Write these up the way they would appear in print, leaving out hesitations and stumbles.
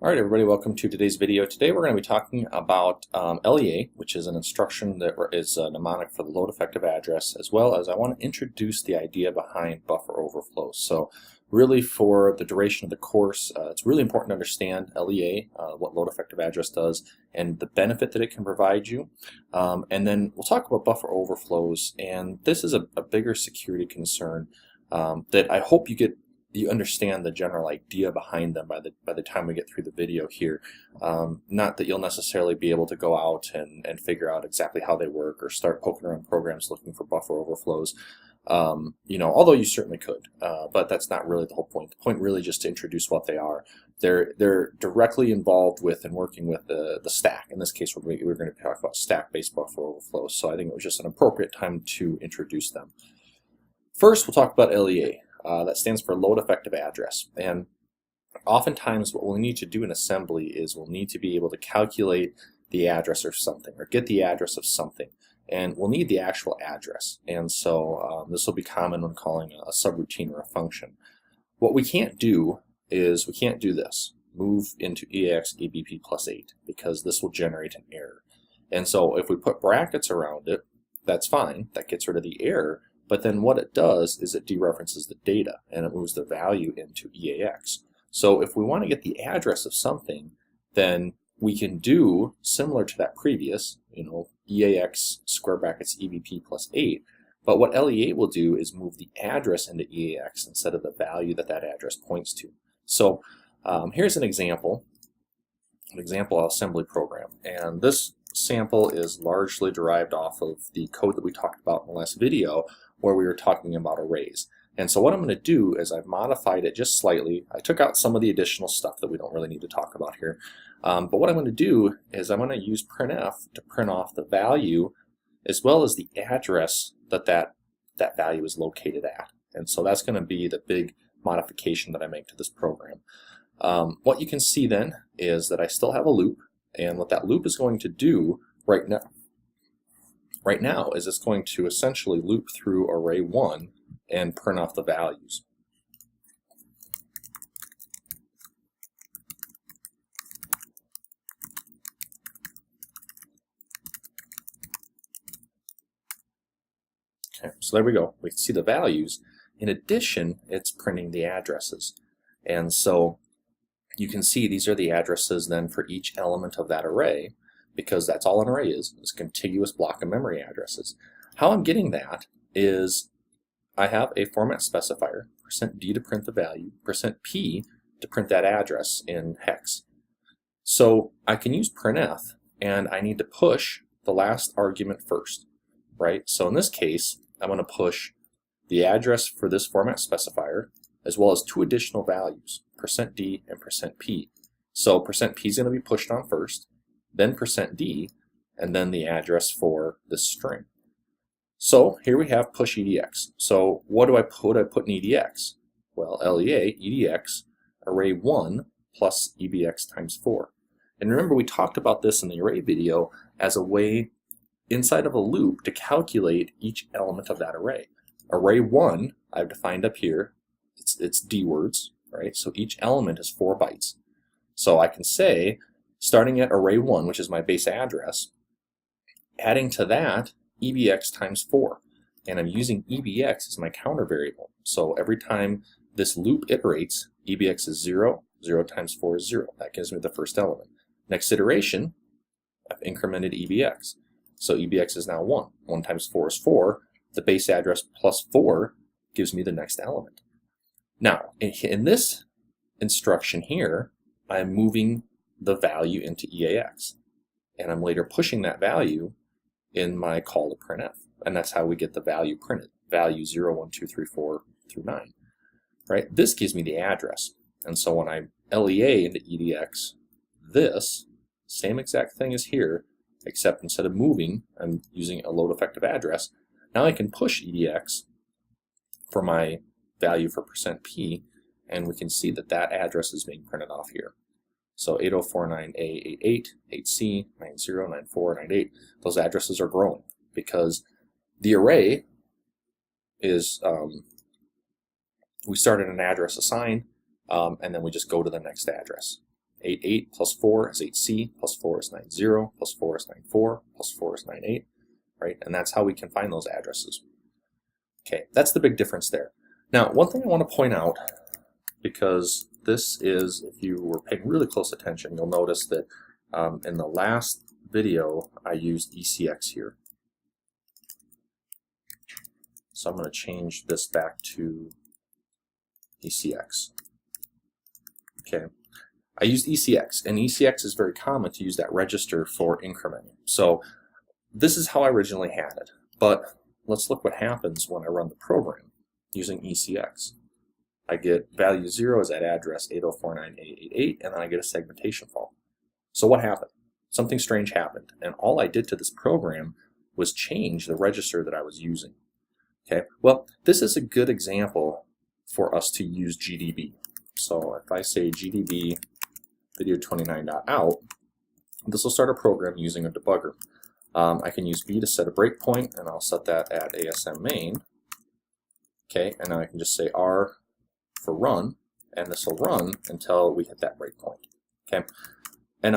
All right, everybody, welcome to today's video. Today we're going to be talking about LEA, which is an instruction that is a mnemonic for the load effective address, as well as I want to introduce the idea behind buffer overflows. So really for the duration of the course, it's really important to understand LEA, what load effective address does, and the benefit that it can provide you. And then we'll talk about buffer overflows, and this is a bigger security concern that I hope you understand the general idea behind them by the time we get through the video here. Not that you'll necessarily be able to go out and figure out exactly how they work or start poking around programs looking for buffer overflows. Although you certainly could, but that's not really the whole point. The point really just to introduce what they are. They're directly involved with and working with the stack. In this case, we're going to talk about stack-based buffer overflows. So I think it was just an appropriate time to introduce them. First, we'll talk about LEA. That stands for load effective address. And oftentimes what we'll need to do in assembly is we'll need to be able to calculate the address of something or get the address of something. And we'll need the actual address. And so this will be common when calling a subroutine or a function. What we can't do is we can't do this, move into EAX EBP plus 8, because this will generate an error. And so if we put brackets around it, that's fine. That gets rid of the error. But then what it does is it dereferences the data and it moves the value into EAX. So if we want to get the address of something, then we can do similar to that previous, EAX square brackets EBP plus 8. But what LEA will do is move the address into EAX instead of the value that address points to. So here's an example assembly program. And this sample is largely derived off of the code that we talked about in the last video, where we were talking about arrays. And so what I'm going to do is I've modified it just slightly. I took out some of the additional stuff that we don't really need to talk about here. But what I'm going to do is I'm going to use printf to print off the value as well as the address that value is located at. And so that's going to be the big modification that I make to this program. What you can see then is that I still have a loop, and what that loop is going to do right now is it's going to essentially loop through array 1 and print off the values. Okay, so there we go. We can see the values. In addition, it's printing the addresses. And so you can see these are the addresses then for each element of that array, because that's all an array is contiguous block of memory addresses. How I'm getting that is I have a format specifier, %d to print the value, %p to print that address in hex. So I can use printf, and I need to push the last argument first, right? So in this case, I'm going to push the address for this format specifier, as well as two additional values, %d and %p. So %p is going to be pushed on first, then %d, and then the address for this string. So here we have push EDX. So what do I put in EDX? Well, LEA, EDX, array 1 plus EBX times 4. And remember, we talked about this in the array video as a way inside of a loop to calculate each element of that array. Array 1, I've defined up here, it's D words, right? So each element is 4 bytes. So I can say, starting at array 1, which is my base address, adding to that EBX times 4. And I'm using EBX as my counter variable. So every time this loop iterates, EBX is 0, 0 times 4 is 0. That gives me the first element. Next iteration, I've incremented EBX. So EBX is now 1. 1 times 4 is 4. The base address plus 4 gives me the next element. Now, in this instruction here, I'm moving the value into EAX, and I'm later pushing that value in my call to printf, and that's how we get the value printed, value 0, 1, 2, 3, 4 through 9, right? This gives me the address, and so when I LEA into EDX, this same exact thing is here, except instead of moving, I'm using a load effective address. Now I can push EDX for my value for %p, and we can see that address is being printed off here. So 8049A88, 8C, 909498, those addresses are growing because the array is, we started an address assign, and then we just go to the next address. 88 plus 4 is 8C, plus 4 is 90, plus 4 is 94, plus 4 is 98, right? And that's how we can find those addresses. Okay, that's the big difference there. Now, one thing I want to point out, because this is, if you were paying really close attention, you'll notice that in the last video, I used ECX here. So I'm going to change this back to ECX. Okay, I used ECX, and ECX is very common to use that register for incrementing. So this is how I originally had it, but let's look what happens when I run the program using ECX. I get value 0 is at address 80498888, and then I get a segmentation fault. So what happened? Something strange happened, and all I did to this program was change the register that I was using. Okay, well, this is a good example for us to use GDB. So if I say GDB video29.out, this will start a program using a debugger. I can use B to set a breakpoint, and I'll set that at ASM main. Okay, and now I can just say R for run, and this will run until we hit that breakpoint. Okay, and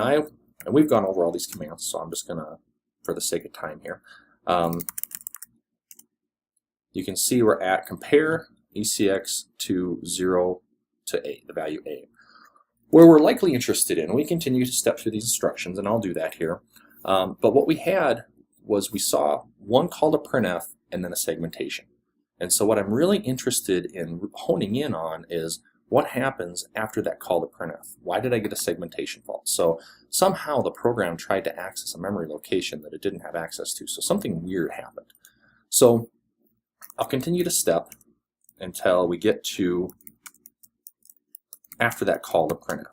we've gone over all these commands, so I'm just gonna, for the sake of time here, you can see we're at compare ECX to 0 to A, the value A. Where we're likely interested in, we continue to step through these instructions, and I'll do that here. But what we had was we saw one call to printf and then a segmentation. And so what I'm really interested in honing in on is what happens after that call to printf. Why did I get a segmentation fault? So somehow the program tried to access a memory location that it didn't have access to. So something weird happened. So I'll continue to step until we get to after that call to printf.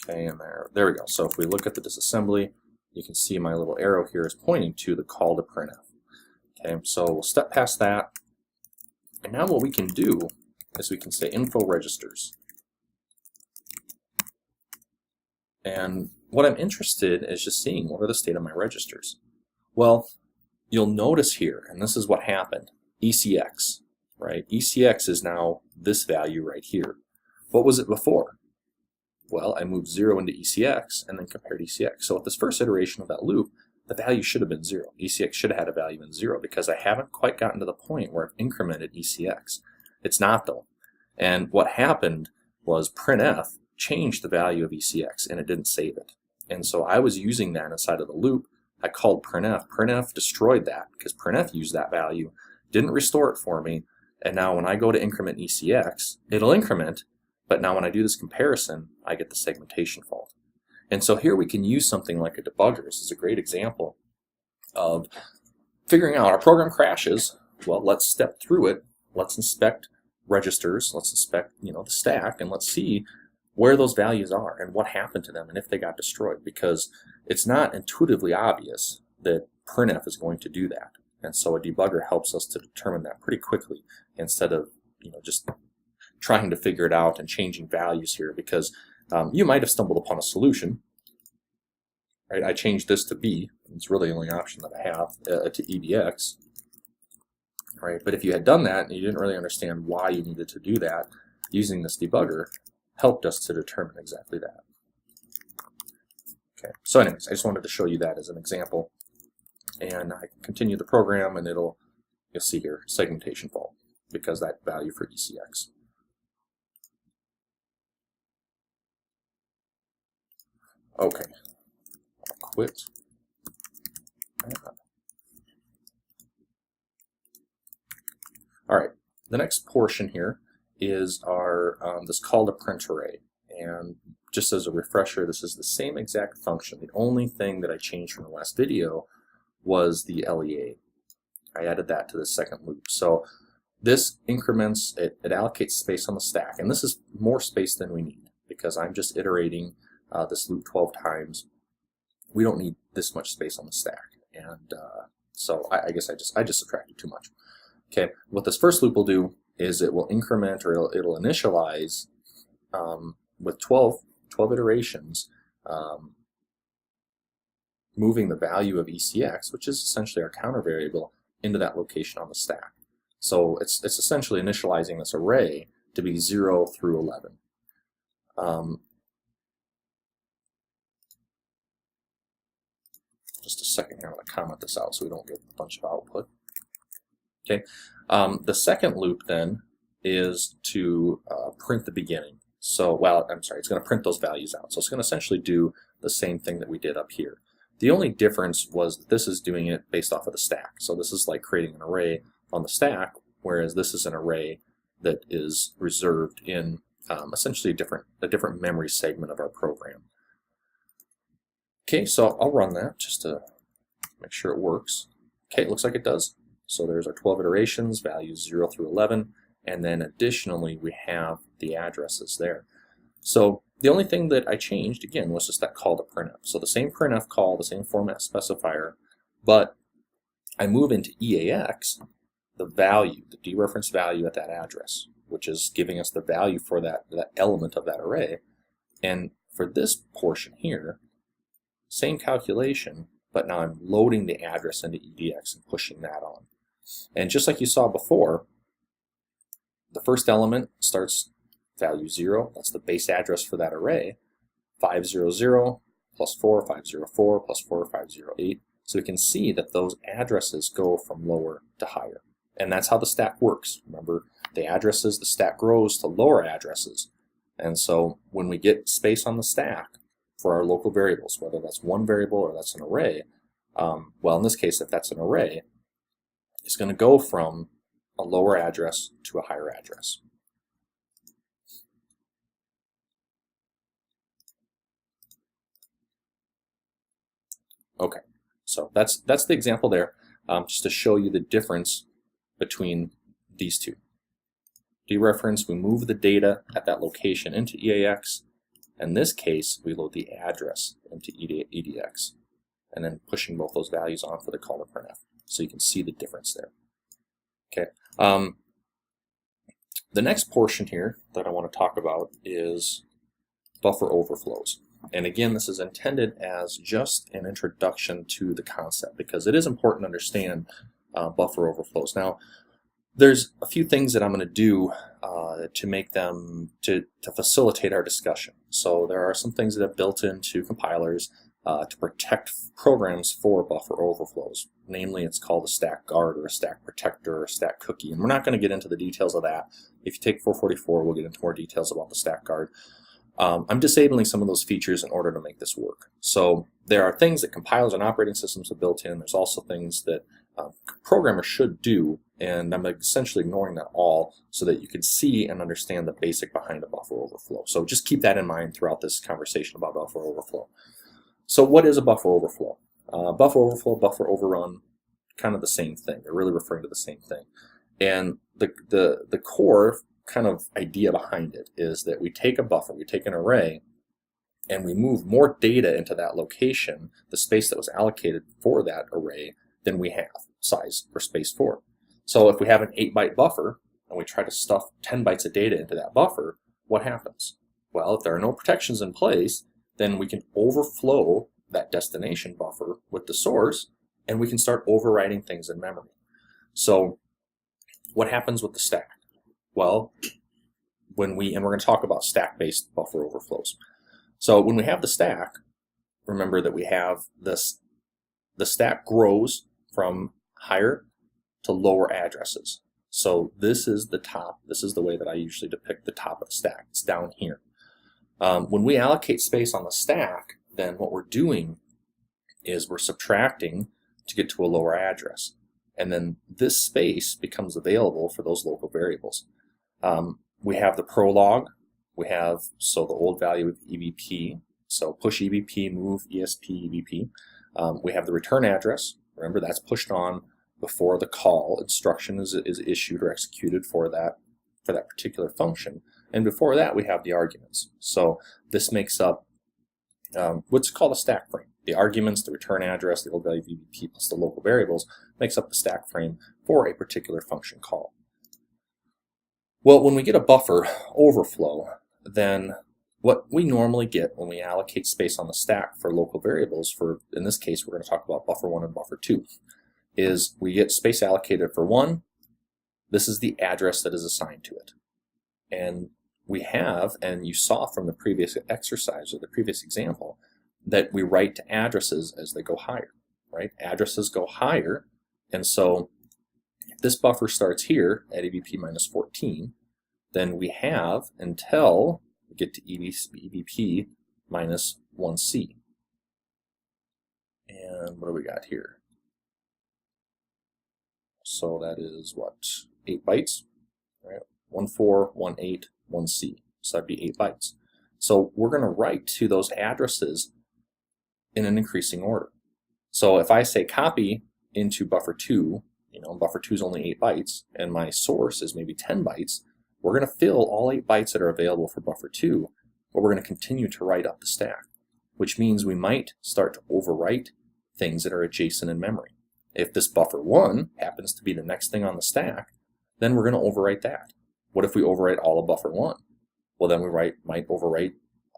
Okay, and there we go. So if we look at the disassembly, you can see my little arrow here is pointing to the call to printf. Okay, so we'll step past that. And now what we can do is we can say info registers. And what I'm interested in is just seeing what are the state of my registers. Well, you'll notice here, and this is what happened, ECX, right? ECX is now this value right here. What was it before? Well, I moved 0 into ECX and then compared ECX. So at this first iteration of that loop, the value should have been 0. ECX should have had a value in 0 because I haven't quite gotten to the point where I've incremented ECX. It's not though. And what happened was printf changed the value of ECX and it didn't save it. And so I was using that inside of the loop. I called printf. Printf destroyed that because printf used that value, didn't restore it for me, and now when I go to increment ECX, it'll increment, but now when I do this comparison, I get the segmentation fault. And so here we can use something like a debugger. This is a great example of figuring out our program crashes. Well, let's step through it. Let's inspect registers. Let's inspect, the stack, and let's see where those values are and what happened to them and if they got destroyed, because it's not intuitively obvious that printf is going to do that. And so a debugger helps us to determine that pretty quickly instead of just trying to figure it out and changing values here, because you might have stumbled upon a solution. Right? I changed this to B. It's really the only option that I have to EBX. Right? But if you had done that and you didn't really understand why you needed to do that, using this debugger helped us to determine exactly that. Okay. So anyways, I just wanted to show you that as an example. And I can continue the program and you'll see here, segmentation fault, because that value for ECX. Okay, I'll quit. All right, the next portion here is our this call to print array. And just as a refresher, this is the same exact function. The only thing that I changed from the last video was the LEA. I added that to the second loop. So this increments, it allocates space on the stack, and this is more space than we need because I'm just iterating this loop 12 times. We don't need this much space on the stack, and so I guess I just subtracted too much. Okay, what this first loop will do is it will increment, or it'll initialize with 12 iterations, moving the value of ECX, which is essentially our counter variable, into that location on the stack. So it's essentially initializing this array to be 0 through 11. Just a second here, I'm going to comment this out so we don't get a bunch of output. Okay, the second loop then is to print the beginning. So, well, I'm sorry, it's going to print those values out. So it's going to essentially do the same thing that we did up here. The only difference was that this is doing it based off of the stack. So this is like creating an array on the stack, whereas this is an array that is reserved in essentially a different memory segment of our program. Okay, so I'll run that just to make sure it works. Okay, it looks like it does. So there's our 12 iterations, values 0 through 11, and then additionally we have the addresses there. So the only thing that I changed, again, was just that call to printf. So the same printf call, the same format specifier, but I move into EAX the value, the dereference value at that address, which is giving us the value for that element of that array. And for this portion here, same calculation, but now I'm loading the address into EDX and pushing that on. And just like you saw before, the first element starts value 0, that's the base address for that array, 500 plus 4, 504 plus 4, 508. So we can see that those addresses go from lower to higher. And that's how the stack works. Remember, the addresses, the stack grows to lower addresses. And so when we get space on the stack for our local variables, whether that's one variable or that's an array, well, in this case, if that's an array, it's going to go from a lower address to a higher address. Okay, so that's the example there, just to show you the difference between these two. Dereference, we move the data at that location into EAX. In this case, we load the address into EDX, and then pushing both those values on for the call to printf. So you can see the difference there. Okay. The next portion here that I want to talk about is buffer overflows. And again, this is intended as just an introduction to the concept because it is important to understand buffer overflows. Now, there's a few things that I'm going to do to make them, to facilitate our discussion. So there are some things that have built into compilers to protect programs for buffer overflows. Namely, it's called a stack guard or a stack protector or a stack cookie. And we're not going to get into the details of that. If you take 444, we'll get into more details about the stack guard. I'm disabling some of those features in order to make this work. So there are things that compilers and operating systems have built in. There's also things that programmers should do, and I'm essentially ignoring that all so that you can see and understand the basic behind a buffer overflow. So just keep that in mind throughout this conversation about buffer overflow. So what is a buffer overflow? Buffer overflow, buffer overrun, kind of the same thing. They're really referring to the same thing. And the core kind of idea behind it is that we take a buffer, we take an array, and we move more data into that location, the space that was allocated for that array, than we have size or space for. So if we have an 8-byte buffer and we try to stuff 10 bytes of data into that buffer, what happens? Well, if there are no protections in place, then we can overflow that destination buffer with the source, and we can start overwriting things in memory. So what happens with the stack? Well, and we're going to talk about stack-based buffer overflows. So when we have the stack, remember that we have this, the stack grows from higher to lower addresses. So this is the top, this is the way that I usually depict the top of the stack. It's down here. When we allocate space on the stack, then what we're doing is we're subtracting to get to a lower address. And then this space becomes available for those local variables. We have the prologue, we have, so the old value of EBP, so push EBP, move ESP EBP. We have the return address, remember that's pushed on before the call instruction is issued or executed for that particular function. And before that we have the arguments. So this makes up what's called a stack frame. The arguments, the return address, the old value of EBP plus the local variables makes up the stack frame for a particular function call. Well, when we get a buffer overflow, then what we normally get when we allocate space on the stack for local variables, for in this case we're going to talk about buffer 1 and buffer 2, is we get space allocated for 1. This is the address that is assigned to it. And we have, and you saw from the previous exercise or the previous example, that we write to addresses as they go higher, right? Addresses go higher, and so if this buffer starts here at EBP minus 14, then we have until we get to EBP minus 1C. And what do we got here? So that is what? 8 bytes, right? 14, 18, 1C. So that'd be 8 bytes. So we're going to write to those addresses in an increasing order. So if I say copy into buffer 2, buffer 2 is only 8 bytes, and my source is maybe 10 bytes, we're going to fill all 8 bytes that are available for buffer 2, but we're going to continue to write up the stack, which means we might start to overwrite things that are adjacent in memory. If this buffer 1 happens to be the next thing on the stack, then we're going to overwrite that. What if we overwrite all of buffer 1? Well, then we might overwrite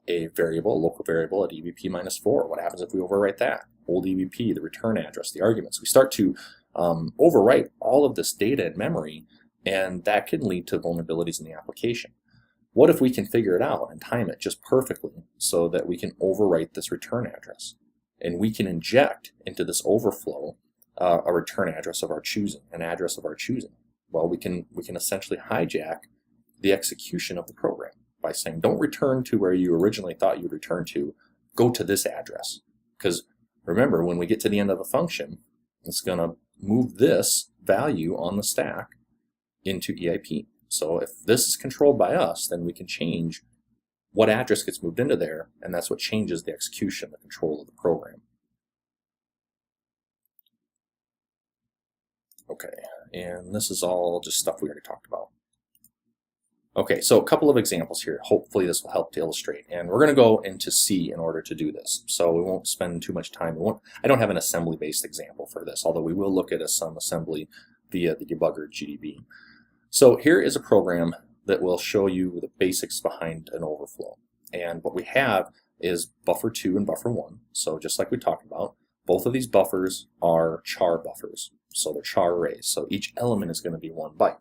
a variable, a local variable at EBP minus 4. What happens if we overwrite that? Old EBP, the return address, the arguments. We start to overwrite all of this data in memory, and that can lead to vulnerabilities in the application. What if we can figure it out and time it just perfectly so that we can overwrite this return address? And we can inject into this overflow a return address of our choosing, an address of our choosing. Well, we can essentially hijack the execution of the program by saying, don't return to where you originally thought you'd return to, go to this address. Because remember, when we get to the end of a function, it's going to move this value on the stack into EIP. So if this is controlled by us, then we can change what address gets moved into there, and that's what changes the execution, the control of the program. Okay, and this is all just stuff we already talked about. Okay, so a couple of examples here. Hopefully this will help to illustrate. And we're going to go into C in order to do this. So we won't spend too much time. I don't have an assembly-based example for this, although we will look at some assembly via the debugger GDB. So here is a program that will show you the basics behind an overflow. And what we have is buffer 2 and buffer 1. So just like we talked about, both of these buffers are char buffers. So they're char arrays. So each element is going to be 1 byte.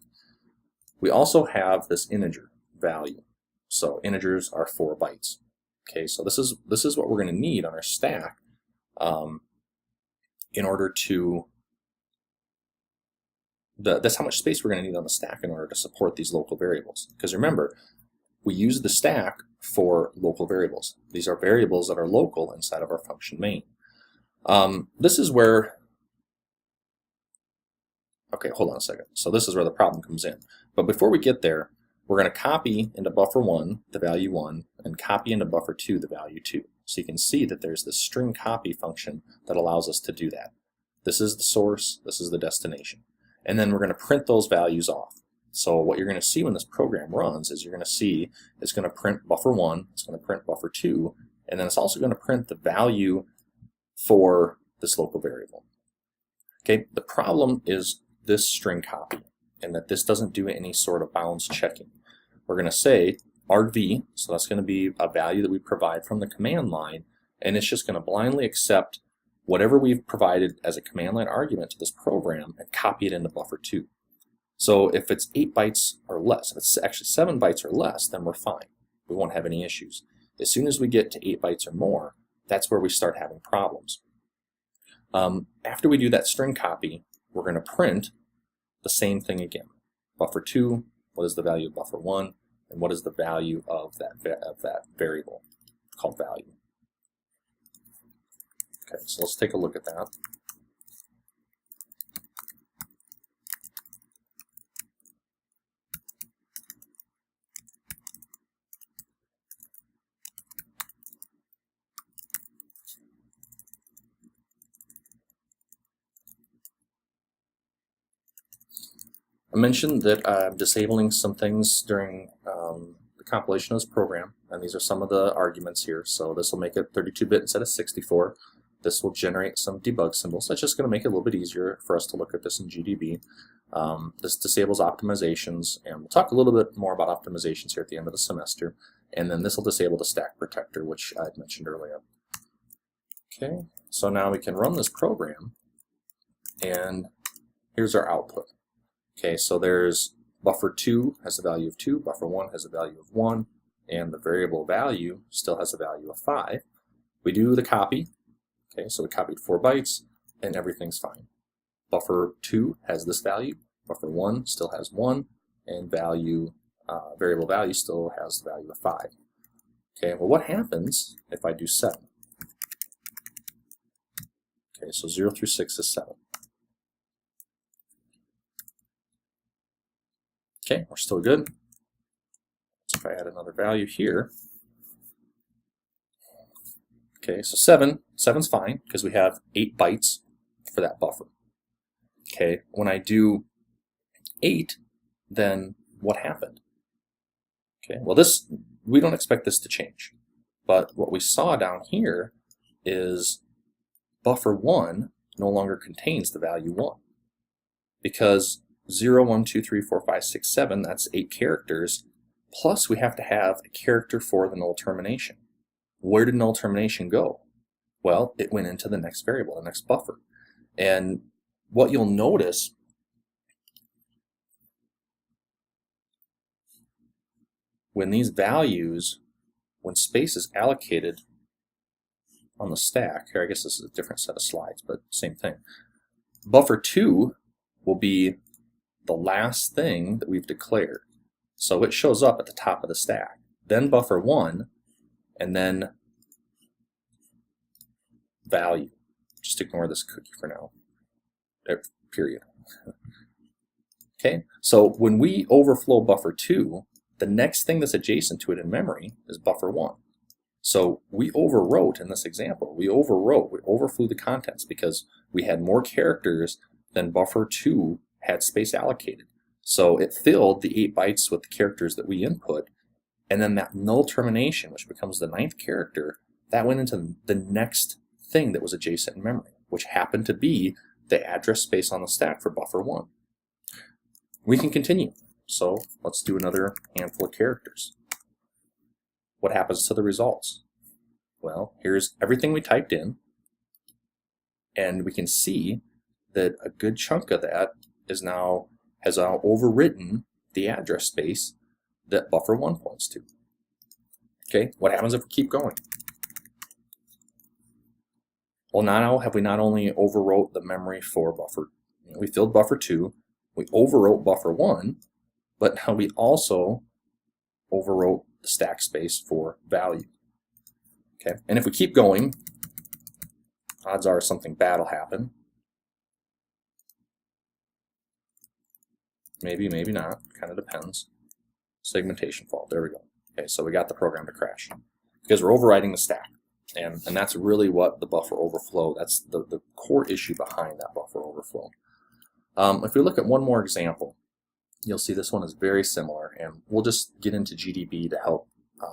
We also have this integer value. So integers are 4 bytes. Okay, so this is what we're going to need on our stack in order to, that's how much space we're going to need on the stack in order to support these local variables. Because remember, we use the stack for local variables. These are variables that are local inside of our function main. This is where, okay, hold on a second. So this is where the problem comes in. But before we get there, we're going to copy into buffer 1 the value 1 and copy into buffer 2 the value 2. So you can see that there's this string copy function that allows us to do that. This is the source, this is the destination. And then we're going to print those values off. So what you're going to see when this program runs is you're going to see it's going to print buffer 1, it's going to print buffer 2, and then it's also going to print the value for this local variable. Okay, the problem is this string copy, and that this doesn't do any sort of bounds checking. We're going to say argv, so that's going to be a value that we provide from the command line, and it's just going to blindly accept whatever we've provided as a command line argument to this program and copy it into buffer 2. So if it's 8 bytes or less, if it's actually 7 bytes or less, then we're fine. We won't have any issues. As soon as we get to 8 bytes or more, that's where we start having problems. After we do that string copy, we're going to print the same thing again. Buffer 2, what is the value of buffer 1, and what is the value of that variable called value. Okay, so let's take a look at that. I mentioned that I'm disabling some things during the compilation of this program, and these are some of the arguments here. So this will make it 32-bit instead of 64. This will generate some debug symbols. That's just going to make it a little bit easier for us to look at this in GDB. This disables optimizations, and we'll talk a little bit more about optimizations here at the end of the semester. And then this will disable the stack protector, which I had mentioned earlier. Okay, so now we can run this program, and here's our output. Okay, so there's buffer 2 has a value of 2, buffer 1 has a value of 1, and the variable value still has a value of 5. We do the copy, okay, so we copied 4 bytes, and everything's fine. Buffer 2 has this value, buffer 1 still has 1, and variable value still has the value of 5. Okay, well what happens if I do 7? Okay, so 0 through 6 is 7. Okay, we're still good. So if I add another value here, okay, so 7's fine because we have 8 bytes for that buffer. Okay, when I do 8, then what happened? Okay, well we don't expect this to change, but what we saw down here is buffer 1 no longer contains the value 1 because 0, 1, 2, 3, 4, 5, 6, 7, that's 8 characters, plus we have to have a character for the null termination. Where did null termination go? Well, it went into the next variable, the next buffer. And what you'll notice when these values, when space is allocated on the stack, here I guess this is a different set of slides, but same thing. Buffer 2 will be the last thing that we've declared. So it shows up at the top of the stack. Then buffer 1, and then value. Just ignore this cookie for now. Period. Okay, so when we overflow buffer 2, the next thing that's adjacent to it in memory is buffer 1. So we overwrote in this example. We overflew the contents because we had more characters than buffer 2 had space allocated. So it filled the 8 bytes with the characters that we input, and then that null termination, which becomes the 9th character, that went into the next thing that was adjacent in memory, which happened to be the address space on the stack for buffer 1. We can continue. So let's do another handful of characters. What happens to the results? Well, here's everything we typed in, and we can see that a good chunk of that has now overwritten the address space that buffer 1 points to. Okay, what happens if we keep going? Well, now have we not only overwrote the memory for buffer, we filled buffer 2, we overwrote buffer 1, but now we also overwrote the stack space for value. Okay, and if we keep going, odds are something bad will happen. Maybe, maybe not, kind of depends. Segmentation fault, there we go. Okay, so we got the program to crash because we're overriding the stack. And that's really what the buffer overflow, that's the core issue behind that buffer overflow. If we look at one more example, you'll see this one is very similar, and we'll just get into GDB to help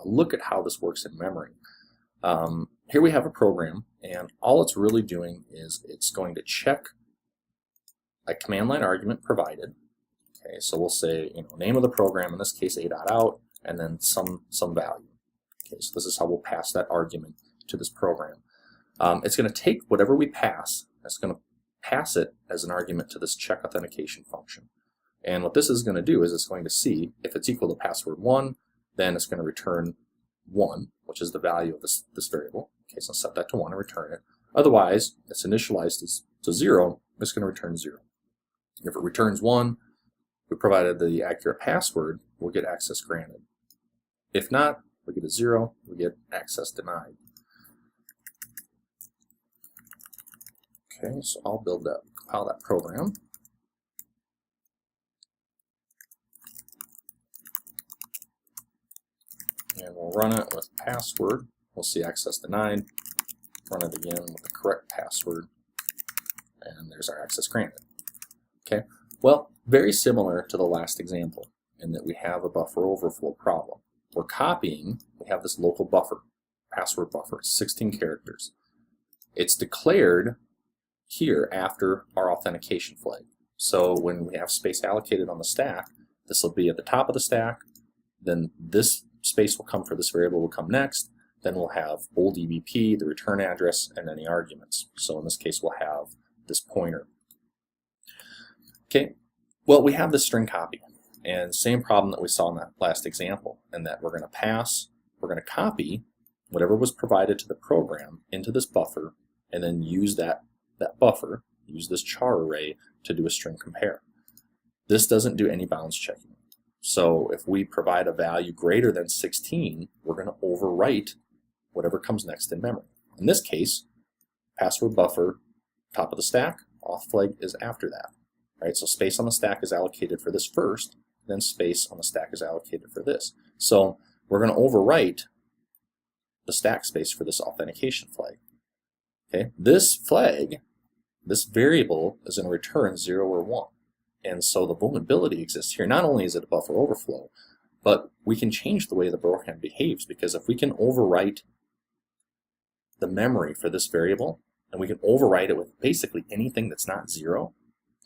look at how this works in memory. Here we have a program, and all it's really doing is it's going to check a command line argument provided. Okay, so we'll say, name of the program, in this case a.out, and then some value. Okay, so this is how we'll pass that argument to this program. It's going to take whatever we pass, it's going to pass it as an argument to this check authentication function. And what this is going to do is it's going to see if it's equal to password 1, then it's going to return 1, which is the value of this variable. Okay, so I'll set that to 1 and return it. Otherwise, it's initialized to 0, it's going to return 0. If it returns 1, we provided the accurate password, we'll get access granted. If not, we get a 0, we get access denied. Okay, so I'll compile that program. And we'll run it with password. We'll see access denied. Run it again with the correct password. And there's our access granted. Okay, well, very similar to the last example in that we have a buffer overflow problem. We're copying, we have this local buffer, password buffer, 16 characters. It's declared here after our authentication flag. So when we have space allocated on the stack, this will be at the top of the stack, then this space will come for this variable will come next, then we'll have old EBP, the return address, and any arguments. So in this case, we'll have this pointer. Okay, well, we have this string copy, And same problem that we saw in that last example, and that we're going to copy whatever was provided to the program into this buffer, and then use that buffer, use this char array to do a string compare. This doesn't do any bounds checking. So if we provide a value greater than 16, we're going to overwrite whatever comes next in memory. In this case, password buffer, top of the stack, auth flag is after that. Right? So space on the stack is allocated for this first, then space on the stack is allocated for this. So we're going to overwrite the stack space for this authentication flag. Okay, this flag, this variable is going to return 0 or 1. And so the vulnerability exists here. Not only is it a buffer overflow, but we can change the way the program behaves, because if we can overwrite the memory for this variable, and we can overwrite it with basically anything that's not 0,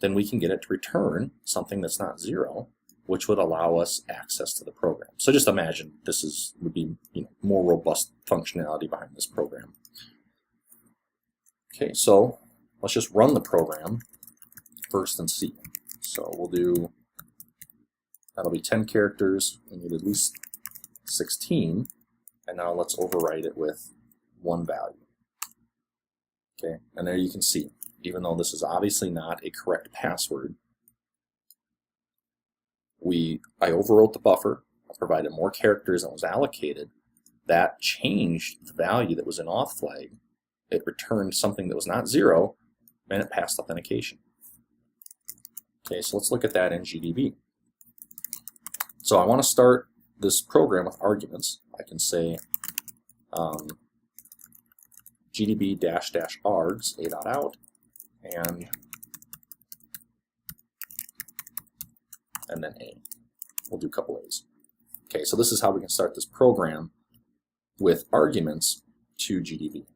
then we can get it to return something that's not 0, which would allow us access to the program. So just imagine this would be more robust functionality behind this program. Okay, so let's just run the program first and see. So we'll do, that'll be 10 characters, we need at least 16, and now let's overwrite it with one value. Okay, and there you can see, even though this is obviously not a correct password, I overwrote the buffer, I provided more characters than was allocated, that changed the value that was in auth flag, it returned something that was not 0, and it passed authentication. Okay, so let's look at that in GDB. So I want to start this program with arguments. I can say gdb --args a.out and then a. We'll do a couple A's. Okay, so this is how we can start this program with arguments to GDB.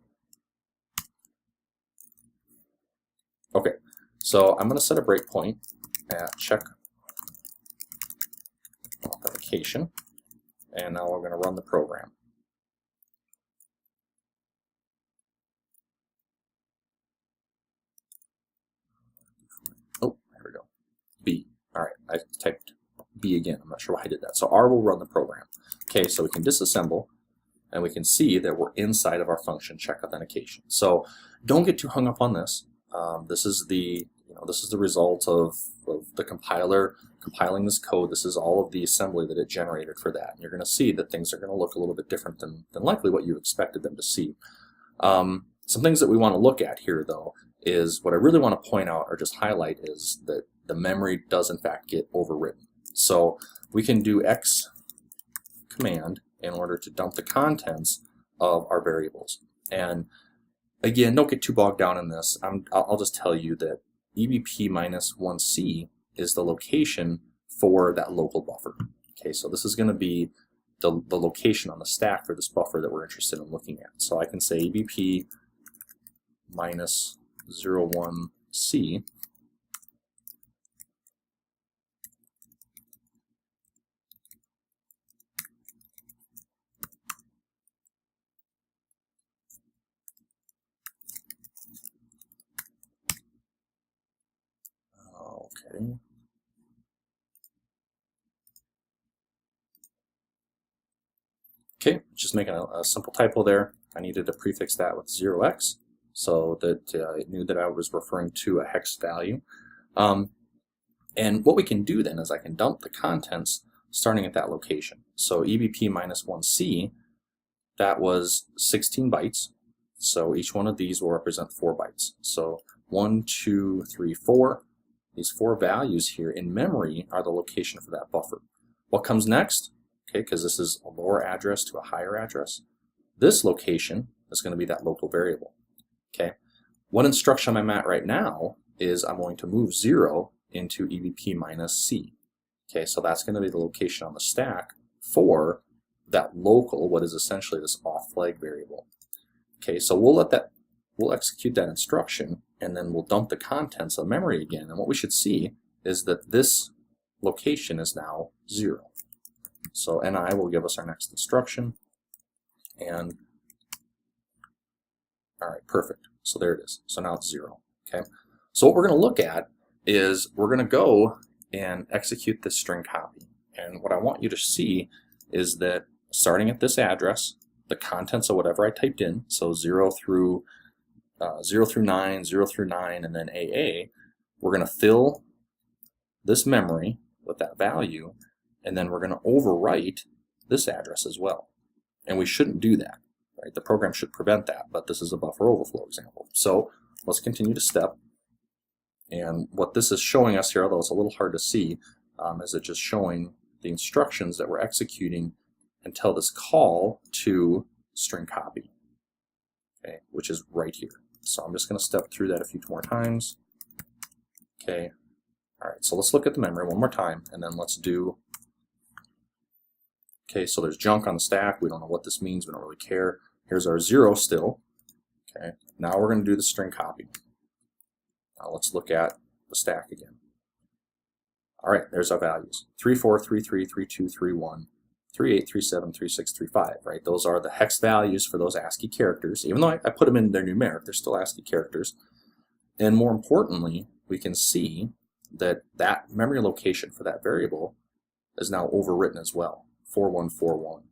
Okay, so I'm going to set a breakpoint at check authentication, and now we're going to run the program. Oh, there we go. B. All right, I typed B again. I'm not sure why I did that. So R will run the program. Okay, so we can disassemble, and we can see that we're inside of our function check authentication. So don't get too hung up on this. This is the result of the compiler compiling this code. This is all of the assembly that it generated for that. And you're going to see that things are going to look a little bit different than likely what you expected them to see. Some things that we want to look at here, though, is what I really want to point out or just highlight is that the memory does in fact get overwritten. So we can do X command in order to dump the contents of our variables. And again, don't get too bogged down in this. I'll just tell you that EBP -1C is the location for that local buffer. Okay, so this is going to be the location on the stack for this buffer that we're interested in looking at. So I can say EBP -01C . Okay. Okay, just making a simple typo there. I needed to prefix that with 0x so that it knew that I was referring to a hex value. And what we can do then is I can dump the contents starting at that location. So EBP -1C, that was 16 bytes. So each one of these will represent 4 bytes. So 1, 2, 3, 4. These 4 values here in memory are the location for that buffer. What comes next? Okay, because this is a lower address to a higher address. This location is going to be that local variable. Okay, what instruction I'm at right now is I'm going to move 0 into EBP -C. Okay, so that's going to be the location on the stack for that local, what is essentially this auth flag variable. Okay, so we'll execute that instruction, and then we'll dump the contents of memory again. And what we should see is that this location is now 0. So NI will give us our next instruction. And all right, perfect. So there it is. So now it's 0. Okay. So what we're going to look at is we're going to go and execute this string copy. And what I want you to see is that starting at this address, the contents of whatever I typed in, so 0 through 9, 0 through 9, and then AA, we're going to fill this memory with that value, and then we're going to overwrite this address as well. And we shouldn't do that, right? The program should prevent that, but this is a buffer overflow example. So let's continue to step. And what this is showing us here, although it's a little hard to see, is it just showing the instructions that we're executing until this call to string copy, okay, which is right here. So I'm just going to step through that a few more times. Okay, all right, so let's look at the memory one more time, and then let's do, okay, so there's junk on the stack. We don't know what this means. We don't really care. Here's our 0 still. Okay, now we're going to do the string copy. Now let's look at the stack again. All right, there's our values. 34, 33, 32, 31, 38, 37, 36, 35, right? Those are the hex values for those ASCII characters. Even though I put them in their numeric, they're still ASCII characters. And more importantly, we can see that that memory location for that variable is now overwritten as well, 4141.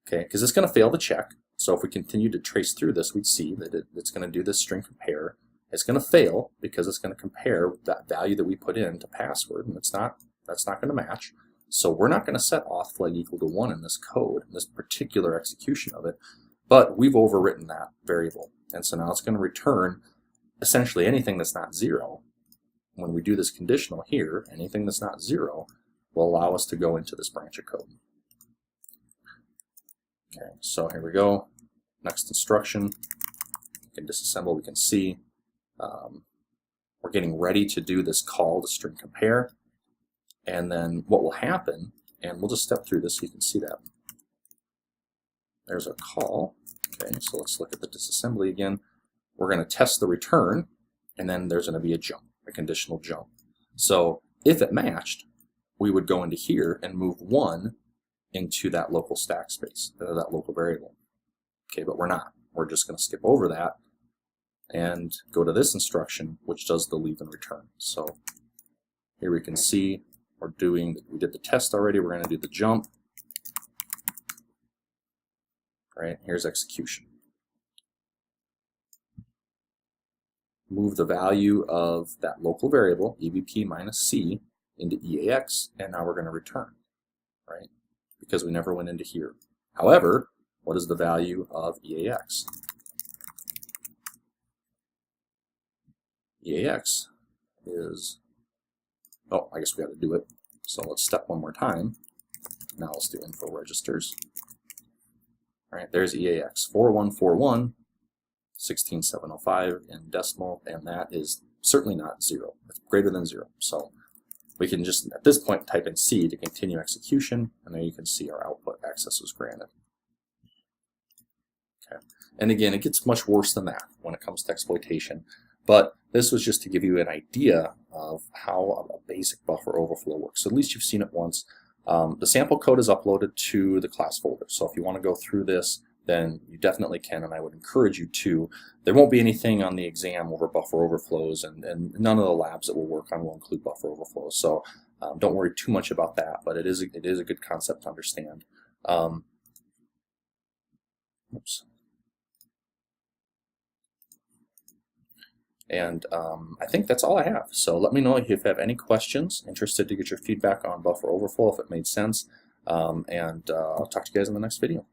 Okay, because it's going to fail the check. So if we continue to trace through this, we'd see that it's going to do this string compare. It's going to fail because it's going to compare that value that we put in to password, and that's not going to match. So we're not going to set auth flag equal to 1 in this code, in this particular execution of it, but we've overwritten that variable. And so now it's going to return essentially anything that's not 0. When we do this conditional here, anything that's not 0 will allow us to go into this branch of code. Okay, so here we go. Next instruction. We can disassemble, we can see. We're getting ready to do this call to string compare. And then what will happen, and we'll just step through this so you can see that. There's our call. Okay, so let's look at the disassembly again. We're going to test the return, and then there's going to be a jump, a conditional jump. So if it matched, we would go into here and move 1 into that local stack space, that local variable. Okay, but we're not. We're just going to skip over that and go to this instruction, which does the leave and return. So here we can see we did the test already. We're going to do the jump. Right, here's execution. Move the value of that local variable, EBP minus C, into EAX, and now we're going to return, right? Because we never went into here. However, what is the value of EAX? EAX is, oh, I guess we got to do it. So let's step one more time. Now let's do info registers. All right, there's EAX 4141, 16705 in decimal, and that is certainly not 0. It's greater than 0. So we can just, at this point, type in C to continue execution, and there you can see our output access was granted. Okay. And again, it gets much worse than that when it comes to exploitation. But this was just to give you an idea of how a basic buffer overflow works. So at least you've seen it once. The sample code is uploaded to the class folder. So if you want to go through this, then you definitely can, and I would encourage you to. There won't be anything on the exam over buffer overflows, and none of the labs that we'll work on will include buffer overflows. So don't worry too much about that, but it is a good concept to understand. Oops. And I think that's all I have. So let me know if you have any questions. Interested to get your feedback on buffer overflow if it made sense. And I'll talk to you guys in the next video.